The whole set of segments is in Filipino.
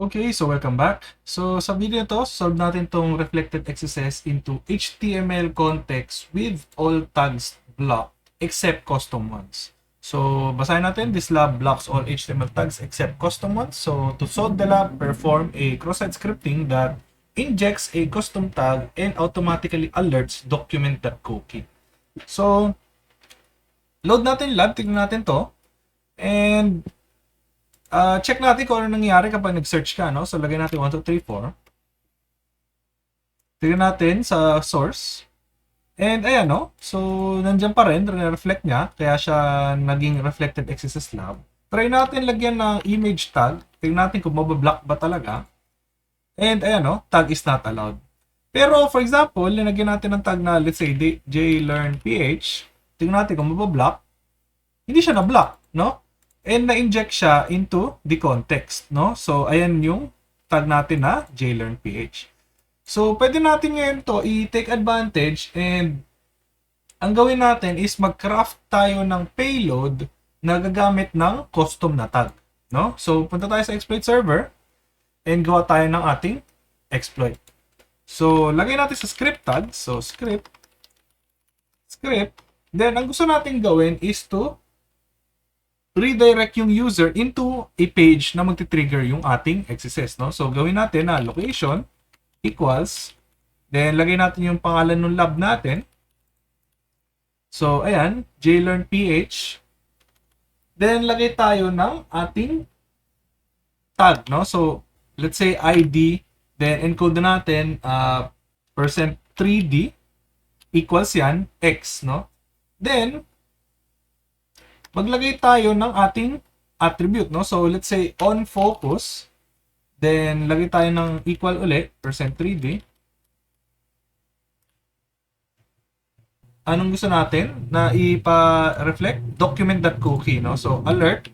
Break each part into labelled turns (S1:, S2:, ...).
S1: Okay, so welcome back. So sa video na to, solve natin tong reflected XSS into HTML context with all tags blocked except custom ones. So basahin natin, this lab blocks all HTML tags except custom ones. So to solve the lab, perform a cross-site scripting that injects a custom tag and automatically alerts document.cookie. So load natin lab, tignan natin to. And check natin kung ano nangyayari kapag nag-search ka, no? So, lagay natin 1, 2, 3, 4. Tignan natin sa source. And, ayan, no? So, nandiyan pa rin, reflect niya. Kaya siya naging reflected XSS lab. Try natin lagyan ng image tag. Tignan natin kung mabablock ba talaga. And, ayan, no? Tag is not allowed. Pero, for example, linagyan natin ng tag na, let's say, jlearnph. Tignan natin kung mabablock. Hindi siya na-block, no? And na-inject siya into the context, no? So, ayan yung tag natin na jlearnph. So, pwede natin ngayon to i-take advantage and ang gawin natin is mag-craft tayo ng payload na gagamit ng custom na tag, no? So, punta tayo sa exploit server and gawa tayo ng ating exploit. So, lagay natin sa script tag. So, script. Then, ang gusto natin gawin is to redirect yung user into a page na magti-trigger yung ating XSS, no? So, gawin natin na location equals, then lagay natin yung pangalan ng lab natin. So, ayan, jlearnph. Then, lagay tayo ng ating tag, no? So, let's say ID, then encode natin %3d equals yan, x, no? Then, maglagay tayo ng ating attribute, no? So, let's say on focus, then lagay tayo ng equal ulit, %3d. Anong gusto natin na ipa-reflect? Document.cookie, no? So, alert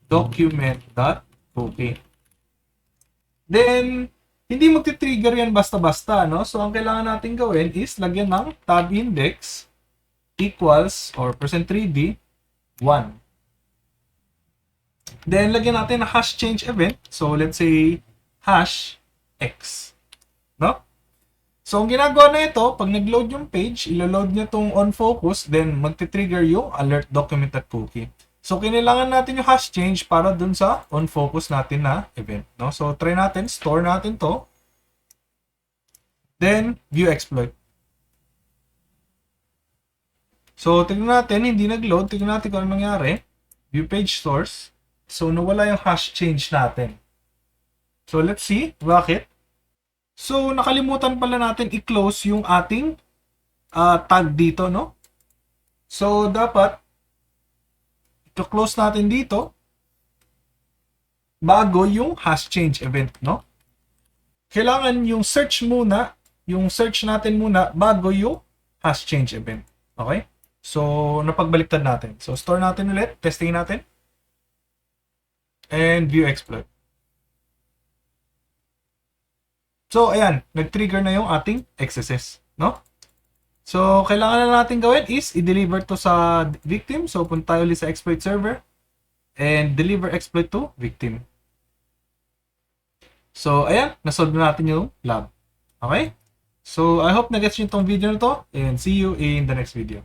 S1: document.cookie. Then, hindi magti-trigger yan basta-basta, no? So, ang kailangan natin gawin is lagyan ng tab index equals or %3d 1. Then, lagyan natin na hash change event. So, let's say, hash x. No? So, ang ginagawa na ito, pag nag-load yung page, ilo-load niya itong on focus, then magti-trigger yung alert document.cookie. So, kailangan natin yung hash change para dun sa on focus natin na event. No? So, try natin, store natin to. Then, view exploit. So, tignan natin, hindi nag-load. Tignan natin kung ano nangyari. View page source. So, nawala yung hash change natin. So, let's see. Bakit? So, nakalimutan pala natin i-close yung ating tag dito, no? So, dapat i-close natin dito bago yung hash change event, no? Kailangan yung search muna, yung search natin muna bago yung hash change event. Okay? So, napagbaliktad natin. So, store natin ulit. Testing natin. And view exploit. So, ayan. Nag-trigger na yung ating XSS. No? So, kailangan na natin gawin is i-deliver to sa victim. So, punta tayo ulit sa exploit server. And deliver exploit to victim. So, ayan. Nasolve na natin yung lab. Okay? So, I hope na-gets nyo itong video na to. And see you in the next video.